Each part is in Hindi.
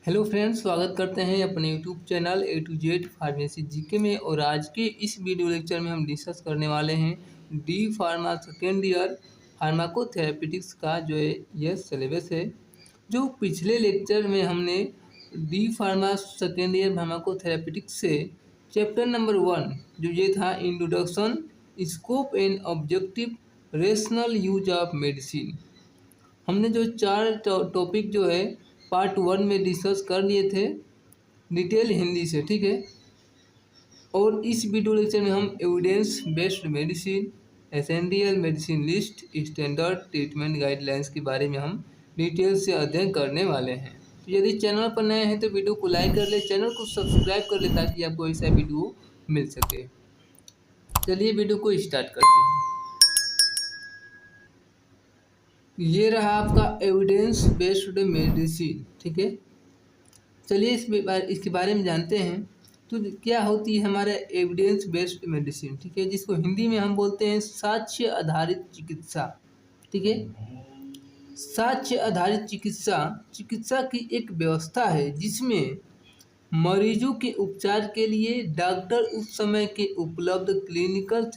हेलो फ्रेंड्स, स्वागत करते हैं अपने YouTube channel A to Z pharmacy GK में। और आज के इस वीडियो लेक्चर में हम डिस्कस करने वाले हैं डी फार्मा सेकेंड ईयर फार्माकोथेरेपिटिक्स का जो है यह सिलेबस है। जो पिछले लेक्चर में हमने डी फार्मा सेकेंड ईयर फार्माकोथेरेपिटिक्स से चैप्टर नंबर 1 जो ये था introduction, scope and objective, rational use of medicine, हमने जो चार टॉपिक जो है पार्ट 1 में डिस्कस कर लिए थे डिटेल हिंदी से, ठीक है। और इस वीडियो लेक्चर में हम evidence based medicine, essential medicine list, standard treatment guidelines के बारे में हम डिटेल से अध्ययन करने वाले हैं। तो यदि चैनल पर नए हैं तो वीडियो को लाइक कर ले, चैनल को सब्सक्राइब कर ले ताकि आपको ऐसा वीडियो मिल सके। चलिए वीडियो को स्टार्ट करते हैं। ये रहा आपका एविडेंस बेस्ड मेडिसिन, ठीक है। चलिए इसके बारे में जानते हैं। तो क्या होती है हमारा एविडेंस बेस्ड मेडिसिन, ठीक है, जिसको हिंदी में हम बोलते हैं साक्ष्य आधारित चिकित्सा, ठीक है। साक्ष्य आधारित चिकित्सा की एक व्यवस्था है जिसमें मरीजों के उपचार के लिए डॉक्टर उस समय के उपलब्ध क्लिनिकल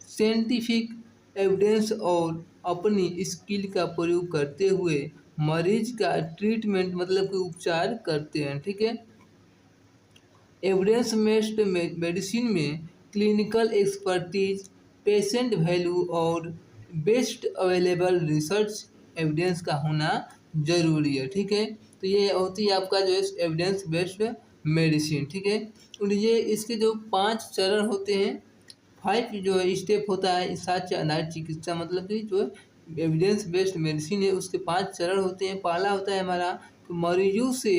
साइंटिफिक एविडेंस और अपनी स्किल का प्रयोग करते हुए मरीज का ट्रीटमेंट मतलब कि उपचार करते हैं, ठीक है। एविडेंस बेस्ड मेडिसिन में क्लिनिकल एक्सपर्टीज, पेशेंट वैल्यू और बेस्ट अवेलेबल रिसर्च एविडेंस का होना जरूरी है, ठीक है। तो ये होती है आपका जो है एविडेंस बेस्ड मेडिसिन, ठीक है। और ये इसके जो 5 चरण होते हैं, 5 जो है स्टेप होता है साक्ष्य आधारित चिकित्सा मतलब कि जो एविडेंस बेस्ड मेडिसिन है उसके 5 चरण होते हैं। पहला होता है हमारा तो मरीजों से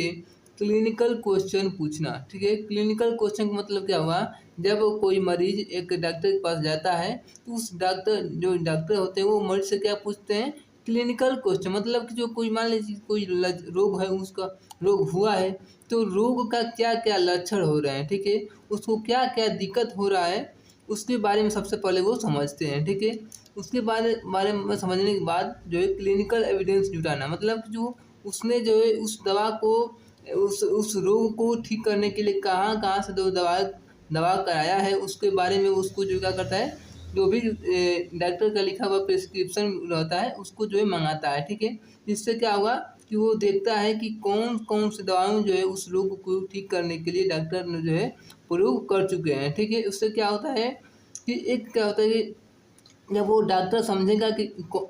क्लिनिकल क्वेश्चन पूछना, ठीक है। क्लिनिकल क्वेश्चन का मतलब क्या हुआ, जब कोई मरीज एक डॉक्टर के पास जाता है तो उस डॉक्टर होते हैं वो मरीज से क्या पूछते हैं, क्लिनिकल क्वेश्चन, मतलब कि जो कोई मान लीजिए कोई रोग है, उसका रोग हुआ है तो रोग का क्या क्या लक्षण हो रहे हैं, ठीक है, उसको क्या क्या दिक्कत हो रहा है उसके बारे में सबसे पहले वो समझते हैं, ठीक है। उसके बारे में समझने के बाद जो है क्लिनिकल एविडेंस जुटाना, मतलब जो उसने जो है उस दवा को उस रोग को ठीक करने के लिए कहाँ कहाँ से दवा कराया है उसके बारे में उसको जो क्या करता है, जो भी डॉक्टर का लिखा हुआ प्रिस्क्रिप्शन रहता है उसको जो है मंगाता है, ठीक है। जिससे क्या होगा कि वो देखता है कि कौन कौन सी दवाएं जो है उस रोग को ठीक करने के लिए डॉक्टर ने जो है प्रयोग कर चुके हैं, ठीक है। उससे क्या होता है कि एक क्या होता है कि जब वो डॉक्टर समझेगा कि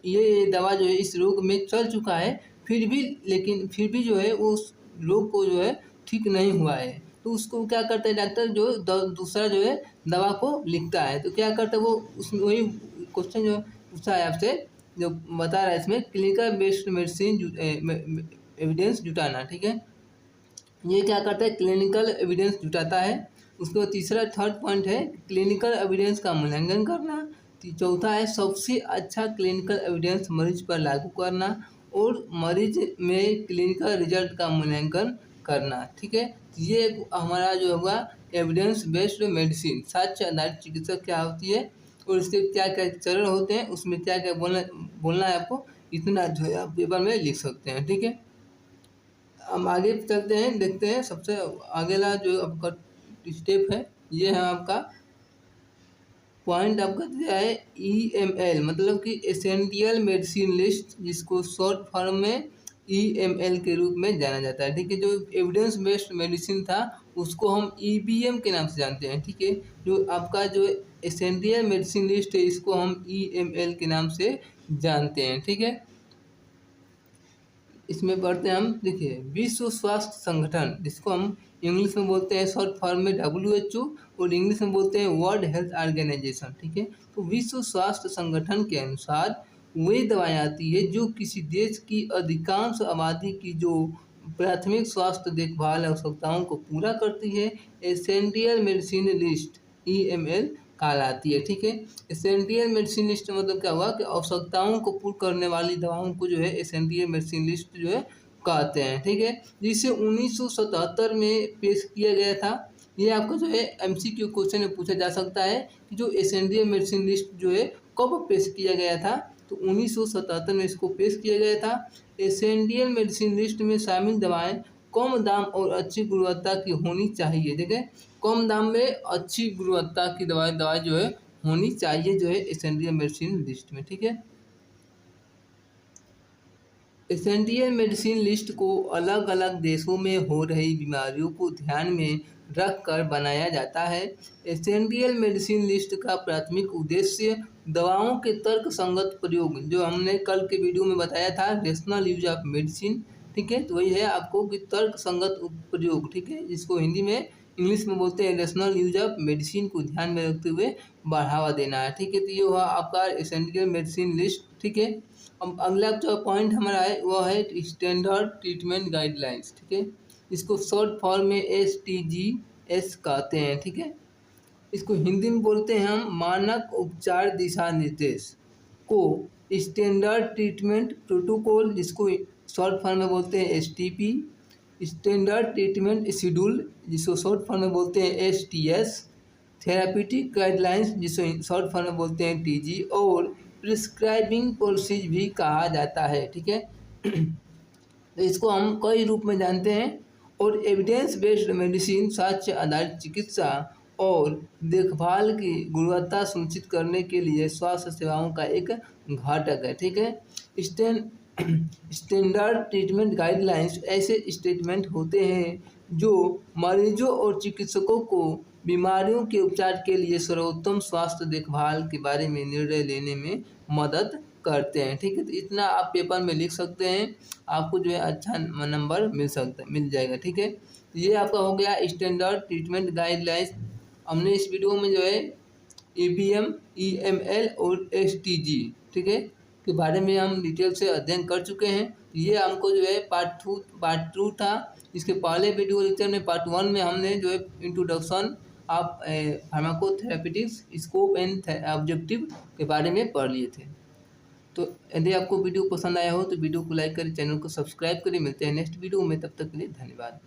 ये दवा जो है इस रोग में चल चुका है फिर भी जो है वो उस रोग को जो है ठीक नहीं हुआ है, तो उसको क्या करता है डॉक्टर जो दूसरा जो है दवा को लिखता है। तो क्या करता है वो उसमें वही क्वेश्चन जो पूछा है आपसे जो बता रहा है इसमें क्लिनिकल बेस्ड मेडिसिन एविडेंस जुटाना, ठीक है। ये क्या करता है क्लिनिकल एविडेंस जुटाता है। उसके बाद तीसरा थर्ड पॉइंट है क्लिनिकल एविडेंस का मूल्यांकन करना। चौथा है सबसे अच्छा क्लिनिकल एविडेंस मरीज पर लागू करना और मरीज में क्लिनिकल रिजल्ट का मूल्यांकन करना, ठीक है। ये हमारा जो होगा एविडेंस बेस्ड मेडिसिन साक्ष्य आधारित चिकित्सा क्या होती है और इसके क्या क्या चरण होते हैं, उसमें क्या क्या बोलना है आपको, इतना जो है आप पेपर में लिख सकते हैं, ठीक है। हम आगे चलते हैं, देखते हैं सबसे आगेला जो आपका स्टेप है ये है आपका पॉइंट आपका दिया है EML मतलब कि एसेंशियल मेडिसिन लिस्ट, जिसको शॉर्ट फॉर्म में EML के रूप में जाना जाता है, ठीक है। जो एविडेंस बेस्ड मेडिसिन था उसको हम EBM के नाम से जानते हैं, ठीक है। जो आपका जो एसेंशियल मेडिसिन लिस्ट है इसको हम EML के नाम से जानते हैं, ठीक है। इसमें पढ़ते हैं हम, देखिए विश्व स्वास्थ्य संगठन जिसको हम इंग्लिश में बोलते हैं शॉर्ट फॉर्म में WHO और इंग्लिश में बोलते हैं वर्ल्ड हेल्थ ऑर्गेनाइजेशन, ठीक है। तो विश्व स्वास्थ्य संगठन के अनुसार वे दवाएं आती है जो किसी देश की अधिकांश आबादी की जो प्राथमिक स्वास्थ्य देखभाल आवश्यकताओं को पूरा करती है एसेंशियल मेडिसिन लिस्ट EML कहलाती है, ठीक है। एसेंशियल मेडिसिन लिस्ट मतलब क्या हुआ कि आवश्यकताओं को पूर्ण करने वाली दवाओं को जो है एसेंशियल मेडिसिन लिस्ट जो है कहते हैं, ठीक है। जिसे 1977 में पेश किया गया था। ये आपका जो है MCQ क्वेश्चन में पूछा जा सकता है कि जो एसेंशियल मेडिसिन लिस्ट जो है कब पेश किया गया था, तो 1977 में इसको पेश किया गया था। एसेंशियल मेडिसिन लिस्ट में शामिल दवाएं कम दाम और अच्छी गुणवत्ता की होनी चाहिए। देखिए, कम दाम में अच्छी गुणवत्ता की दवाई जो है होनी चाहिए, जो है एसेंशियल मेडिसिन लिस्ट में। ठीक है, एसेंशियल मेडिसिन लिस्ट को अलग अलग देशों में हो रही बीमारियों को ध्यान में रखकर बनाया जाता है। एसेंशियल मेडिसिन लिस्ट का प्राथमिक उद्देश्य दवाओं के तर्क संगत प्रयोग, जो हमने कल के वीडियो में बताया था, रेशनल यूज ऑफ मेडिसिन। ठीक है, तो वही है आपको कि तर्क संगत प्रयोग, ठीक है, जिसको हिंदी में इंग्लिश में बोलते हैं रेशनल यूज ऑफ मेडिसिन, को ध्यान में रखते हुए बढ़ावा देना है। ठीक है, तो ये हुआ आपका एसेंशियल मेडिसिन लिस्ट। ठीक है, अब अगला जो पॉइंट हमारा है वह है स्टैंडर्ड ट्रीटमेंट गाइडलाइंस। ठीक है, इसको शॉर्ट फॉर्म में STGS कहते हैं। ठीक है, इसको हिंदी में बोलते हैं हम मानक उपचार दिशा निर्देश को स्टैंडर्ड ट्रीटमेंट प्रोटोकॉल, जिसको शॉर्ट फॉर्म में बोलते हैं STP, स्टैंडर्ड ट्रीटमेंट शेड्यूल, जिसको शॉर्ट फॉर्म में बोलते हैं STS, थेरापीटिक गाइडलाइंस, जिसको शॉर्ट फॉर्म में बोलते हैं TG, और प्रिस्क्राइबिंग पॉलिसीज भी कहा जाता है। ठीक है, तो इसको हम कई रूप में जानते हैं। और एविडेंस बेस्ड मेडिसिन साक्ष्य आधारित चिकित्सा और देखभाल की गुणवत्ता सुनिश्चित करने के लिए स्वास्थ्य सेवाओं का एक घटक है। ठीक है, स्टैंडर्ड ट्रीटमेंट गाइडलाइंस ऐसे स्टेटमेंट होते हैं जो मरीजों और चिकित्सकों को बीमारियों के उपचार के लिए सर्वोत्तम स्वास्थ्य देखभाल के बारे में निर्णय लेने में मदद करते हैं। ठीक है, तो इतना आप पेपर में लिख सकते हैं, आपको जो है अच्छा नंबर मिल जाएगा। ठीक है, तो ये आपका हो गया स्टैंडर्ड ट्रीटमेंट गाइडलाइंस। हमने इस वीडियो में जो है ABM, EML और STG, ठीक है, के बारे में हम डिटेल से अध्ययन कर चुके हैं। ये हमको जो है पार्ट टू था। इसके पहले वीडियो लेक्चर में पार्ट 1 में हमने जो है introduction of pharmacotherapeutics, scope and objective के बारे में पढ़ लिए थे। तो यदि आपको वीडियो पसंद आया हो तो वीडियो को लाइक करें, चैनल को सब्सक्राइब करें। मिलते हैं नेक्स्ट वीडियो में, तब तक के लिए धन्यवाद।